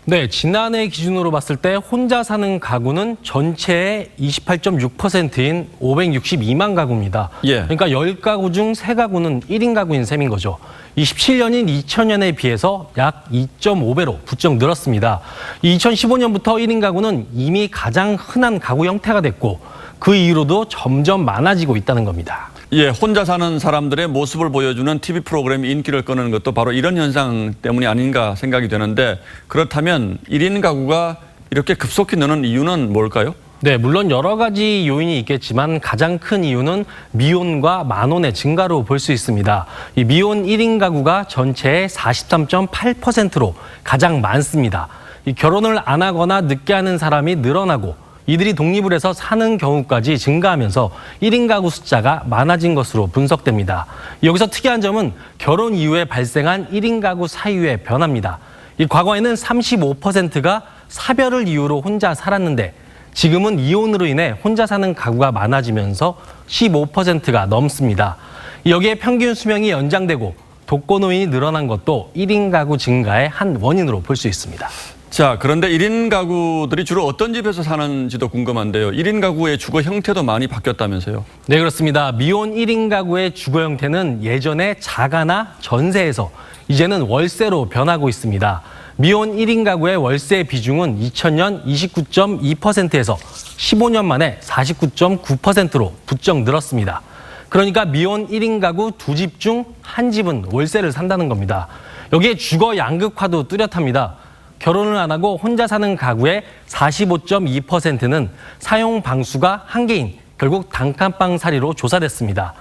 네, 지난해 기준으로 봤을 때 혼자 사는 가구는 전체의 28.6%인 562만 가구입니다. 예. 그러니까 10가구 중 3가구는 1인 가구인 셈인 거죠. 27년인 2000년에 비해서 약 2.5배로 부쩍 늘었습니다. 2015년부터 1인 가구는 이미 가장 흔한 가구 형태가 됐고 그 이후로도 점점 많아지고 있다는 겁니다. 예, 혼자 사는 사람들의 모습을 보여주는 TV 프로그램이 인기를 끄는 것도 바로 이런 현상 때문이 아닌가 생각이 되는데 그렇다면 1인 가구가 이렇게 급속히 느는 이유는 뭘까요? 네, 물론 여러 가지 요인이 있겠지만 가장 큰 이유는 미혼과 만혼의 증가로 볼 수 있습니다. 이 미혼 1인 가구가 전체의 43.8%로 가장 많습니다. 이 결혼을 안 하거나 늦게 하는 사람이 늘어나고 이들이 독립을 해서 사는 경우까지 증가하면서 1인 가구 숫자가 많아진 것으로 분석됩니다. 여기서 특이한 점은 결혼 이후에 발생한 1인 가구 사유의 변화입니다. 이 과거에는 35%가 사별을 이유로 혼자 살았는데 지금은 이혼으로 인해 혼자 사는 가구가 많아지면서 15%가 넘습니다. 여기에 평균 수명이 연장되고 독거노인이 늘어난 것도 1인 가구 증가의 한 원인으로 볼 수 있습니다. 자, 그런데 1인 가구들이 주로 어떤 집에서 사는지도 궁금한데요. 1인 가구의 주거 형태도 많이 바뀌었다면서요? 네, 그렇습니다. 미혼 1인 가구의 주거 형태는 예전에 자가나 전세에서 이제는 월세로 변하고 있습니다. 미혼 1인 가구의 월세 비중은 2000년 29.2%에서 15년 만에 49.9%로 부쩍 늘었습니다. 그러니까 미혼 1인 가구 2집 중 한 집은 월세를 산다는 겁니다. 여기에 주거 양극화도 뚜렷합니다. 결혼을 안 하고 혼자 사는 가구의 45.2%는 사용 방수가 1개인, 결국 단칸방 살이로 조사됐습니다.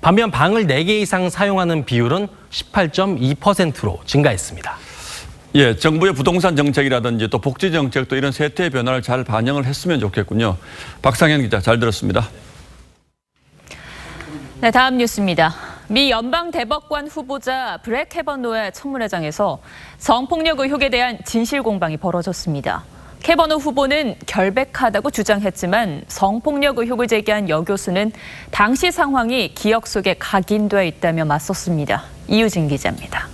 반면 방을 4개 이상 사용하는 비율은 18.2%로 증가했습니다. 예, 정부의 부동산 정책이라든지 또 복지 정책도 이런 세태의 변화를 잘 반영을 했으면 좋겠군요. 박상현 기자, 잘 들었습니다. 네, 다음 뉴스입니다. 미 연방대법관 후보자 브렉 캐버노의 청문회장에서 성폭력 의혹에 대한 진실 공방이 벌어졌습니다. 캐버노 후보는 결백하다고 주장했지만 성폭력 의혹을 제기한 여 교수는 당시 상황이 기억 속에 각인돼 있다며 맞섰습니다. 이유진 기자입니다.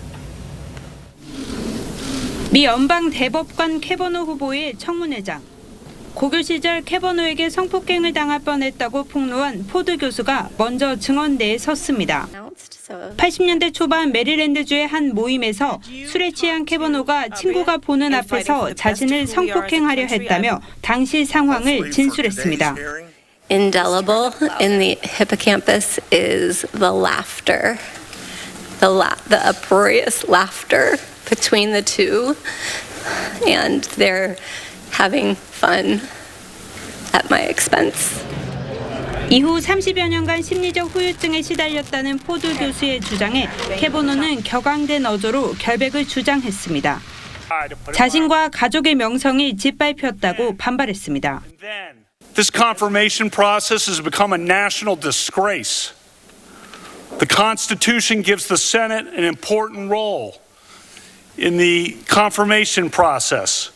미 연방대법관 캐버노 후보의 청문회장. 고교 시절 캐버노에게 성폭행을 당할 뻔했다고 폭로한 포드 교수가 먼저 증언대에 섰습니다. 80년대 초반 메리랜드주의 한 모임에서 술에 취한 캐버노가 친구가 보는 앞에서 자신을 성폭행하려 했다며 당시 상황을 진술했습니다. Indelible in the hippocampus is the laughter, the uproarious laughter between the two, and they're having fun at my expense. 이후 30여 년간 심리적 후유증에 시달렸다는 포드 교수의 주장에 캐버노는 격앙된 어조로 결백을 주장했습니다. 자신과 가족의 명성이 짓밟혔다고 반발했습니다. This confirmation process has become a national disgrace. The Constitution gives the Senate an important role in the confirmation process.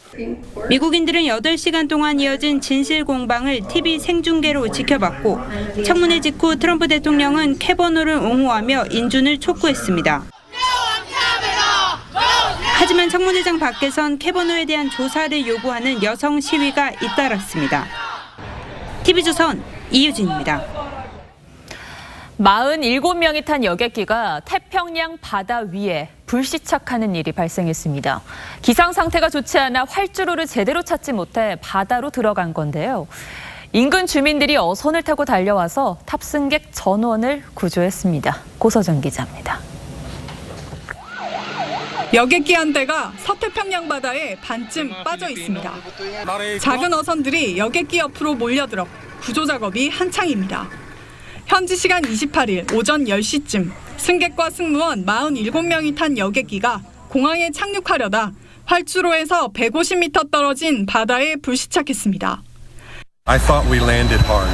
미국인들은 8시간 동안 이어진 진실 공방을 TV 생중계로 지켜봤고 청문회 직후 트럼프 대통령은 캐버노를 옹호하며 인준을 촉구했습니다. 하지만 청문회장 밖에선 캐버노에 대한 조사를 요구하는 여성 시위가 잇따랐습니다. TV조선 이유진입니다. 47명이 탄 여객기가 태평양 바다 위에 불시착하는 일이 발생했습니다. 기상 상태가 좋지 않아 활주로를 제대로 찾지 못해 바다로 들어간 건데요. 인근 주민들이 어선을 타고 달려와서 탑승객 전원을 구조했습니다. 고서정 기자입니다. 여객기 한 대가 서태평양 바다에 반쯤 빠져 있습니다. 작은 어선들이 여객기 옆으로 몰려들어 구조 작업이 한창입니다. 현지 시간 28일 오전 10시쯤 승객과 승무원 47명이 탄 여객기가 공항에 착륙하려다 활주로에서 150m 떨어진 바다에 불시착했습니다. I thought we landed hard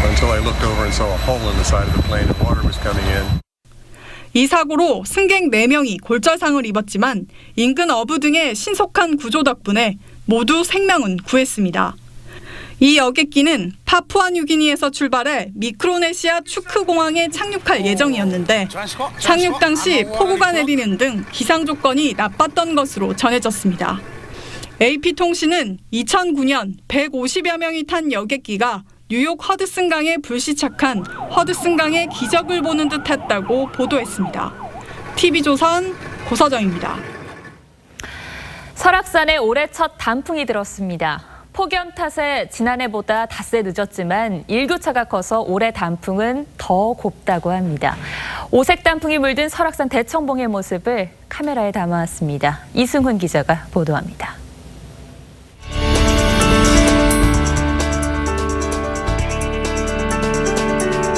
until I looked over and saw a hole in the side of the plane and water was coming in. 이 사고로 승객 4명이 골절상을 입었지만 인근 어부 등의 신속한 구조 덕분에 모두 생명은 구했습니다. 이 여객기는 파푸아뉴기니에서 출발해 미크로네시아 추크공항에 착륙할 예정이었는데 착륙 당시 폭우가 내리는 등 기상 조건이 나빴던 것으로 전해졌습니다. AP통신은 2009년 150여 명이 탄 여객기가 뉴욕 허드슨강에 불시착한 허드슨강의 기적을 보는 듯했다고 보도했습니다. TV조선 고서정입니다. 설악산에 올해 첫 단풍이 들었습니다. 폭염 탓에 지난해보다 닷새 늦었지만 일교차가 커서 올해 단풍은 더 곱다고 합니다. 오색 단풍이 물든 설악산 대청봉의 모습을 카메라에 담아왔습니다. 이승훈 기자가 보도합니다.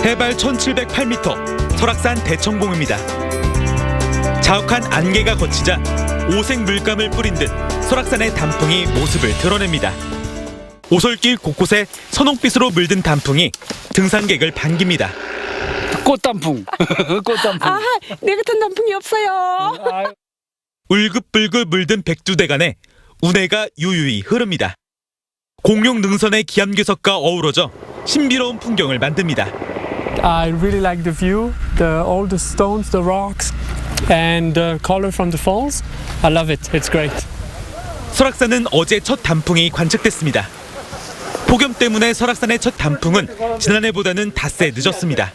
해발 1708m 설악산 대청봉입니다. 자욱한 안개가 걷히자 오색 물감을 뿌린 듯 설악산의 단풍이 모습을 드러냅니다. 오솔길 곳곳에 선홍빛으로 물든 단풍이 등산객을 반깁니다. 꽃단풍. 꽃단풍. 아, 내 같은 단풍이 없어요. 울긋불긋 물든 백두대간에 운해가 유유히 흐릅니다. 공룡 능선의 기암괴석과 어우러져 신비로운 풍경을 만듭니다. I really like the view, all the stones, the rocks, and the color from the falls. I love it. It's great. 설악산은 어제 첫 단풍이 관측됐습니다. 폭염 때문에 설악산의 첫 단풍은 지난해보다는 닷새 늦었습니다.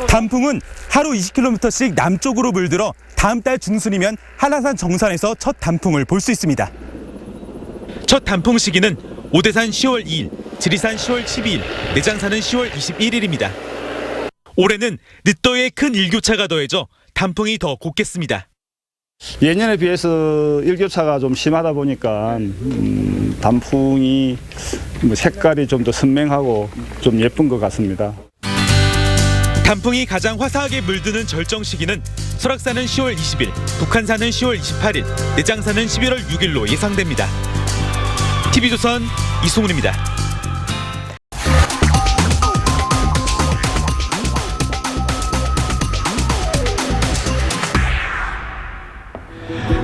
단풍은 하루 20km씩 남쪽으로 물들어 다음 달 중순이면 한라산 정상에서 첫 단풍을 볼 수 있습니다. 첫 단풍 시기는 오대산 10월 2일, 지리산 10월 12일, 내장산은 10월 21일입니다. 올해는 늦더위에 큰 일교차가 더해져 단풍이 더 곱겠습니다. 예년에 비해서 일교차가 좀 심하다 보니까 단풍이 색깔이 좀 더 선명하고 좀 예쁜 것 같습니다. 단풍이 가장 화사하게 물드는 절정 시기는 설악산은 10월 20일, 북한산은 10월 28일, 내장산은 11월 6일로 예상됩니다. TV조선 이승훈입니다.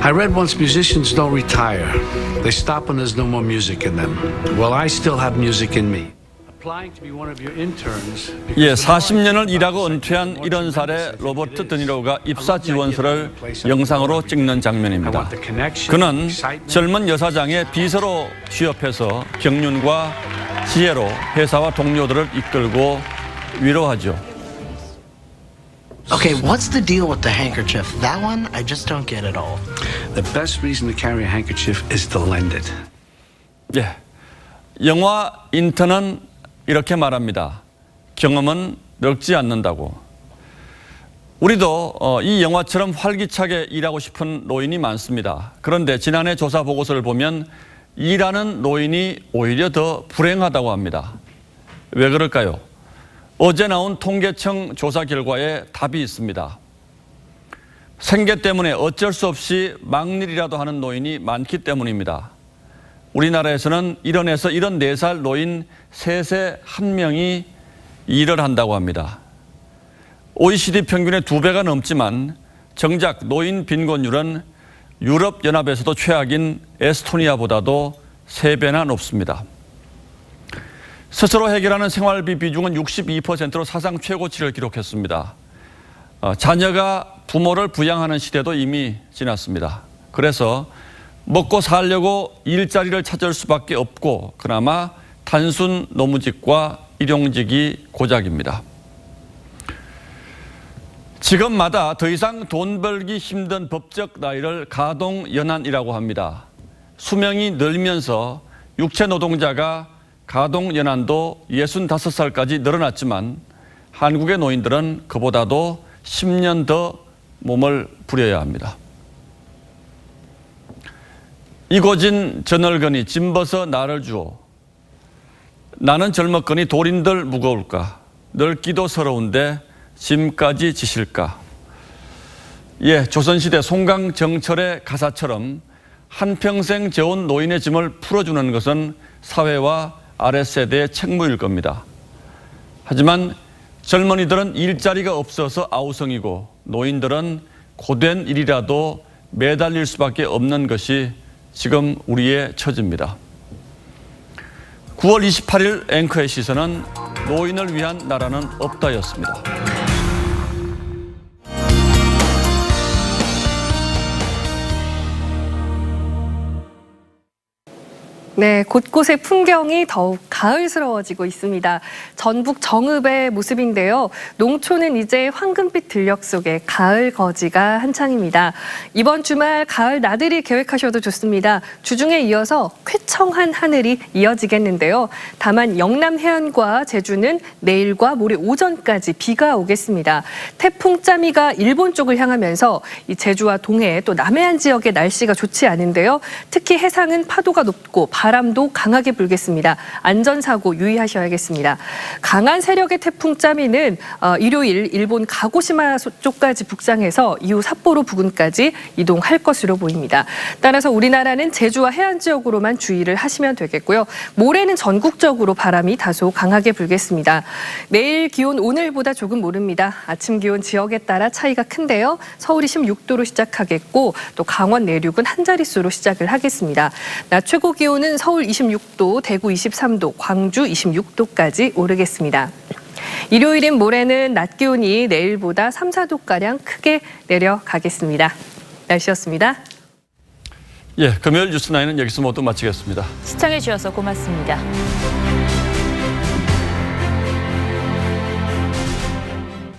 I read once musicians don't retire. They stop when there's no more music in them. Well, I still have music in me. 예, 40년을 일하고 은퇴한 70살의 로버트 드니로가 입사 지원서를 영상으로 찍는 장면입니다. 그는 젊은 여사장의 비서로 취업해서 경륜과 지혜로 회사와 동료들을 이끌고 위로하죠. Okay, what's the deal with the handkerchief? That one, I just don't get at all. The best reason to carry a handkerchief is to lend it. 예, 영화 인턴은 이렇게 말합니다. 경험은 늙지 않는다고. 우리도 이 영화처럼 활기차게 일하고 싶은 노인이 많습니다. 그런데 지난해 조사 보고서를 보면 일하는 노인이 오히려 더 불행하다고 합니다. 왜 그럴까요? 어제 나온 통계청 조사 결과에 답이 있습니다. 생계 때문에 어쩔 수 없이 막일이라도 하는 노인이 많기 때문입니다. 우리나라에서는 1원에서 74살 노인 3세 1명이 일을 한다고 합니다. OECD 평균의 2배가 넘지만 정작 노인 빈곤율은 유럽연합에서도 최악인 에스토니아보다도 3배나 높습니다. 스스로 해결하는 생활비 비중은 62%로 사상 최고치를 기록했습니다. 자녀가 부모를 부양하는 시대도 이미 지났습니다. 그래서 먹고 살려고 일자리를 찾을 수밖에 없고 그나마 단순 노무직과 일용직이 고작입니다. 직업마다 더 이상 돈 벌기 힘든 법적 나이를 가동연한이라고 합니다. 수명이 늘면서 육체 노동자가 가동연한도 65살까지 늘어났지만 한국의 노인들은 그보다도 10년 더 몸을 부려야 합니다. 이고진 저널거니 짐벗어 나를 주오. 나는 젊었거니 돌인들 무거울까. 늙기도 서러운데 짐까지 지실까. 예, 조선시대 송강정철의 가사처럼 한평생 재운 노인의 짐을 풀어주는 것은 사회와 아랫세대의 책무일 겁니다. 하지만 젊은이들은 일자리가 없어서 아우성이고 노인들은 고된 일이라도 매달릴 수밖에 없는 것이 지금 우리의 처지입니다. 9월 28일 앵커의 시선은 노인을 위한 나라는 없다였습니다. 네, 곳곳의 풍경이 더욱 가을스러워지고 있습니다. 전북 정읍의 모습인데요. 농촌은 이제 황금빛 들녘 속에 가을 거지가 한창입니다. 이번 주말 가을 나들이 계획하셔도 좋습니다. 주중에 이어서 쾌청한 하늘이 이어지겠는데요. 다만 영남 해안과 제주는 내일과 모레 오전까지 비가 오겠습니다. 태풍 짜미가 일본 쪽을 향하면서 이 제주와 동해 또 남해안 지역의 날씨가 좋지 않은데요. 특히 해상은 파도가 높고 바람도 강하게 불겠습니다. 안전사고 유의하셔야겠습니다. 강한 세력의 태풍 짜미는 일요일 일본 가고시마 쪽까지 북상해서 이후 삿포로 부근까지 이동할 것으로 보입니다. 따라서 우리나라는 제주와 해안 지역으로만 주의를 하시면 되겠고요. 모레는 전국적으로 바람이 다소 강하게 불겠습니다. 내일 기온 오늘보다 조금 오릅니다. 아침 기온 지역에 따라 차이가 큰데요. 서울이 16도로 시작하겠고 또 강원 내륙은 한 자릿수로 시작을 하겠습니다. 낮 최고 기온은 서울 26도, 대구 23도, 광주 26도까지 오르겠습니다. 일요일인 모레는 낮 기온이 내일보다 3, 4도가량 크게 내려가겠습니다. 날씨였습니다. 예, 금요일 뉴스9은 여기서 모두 마치겠습니다. 시청해 주셔서 고맙습니다.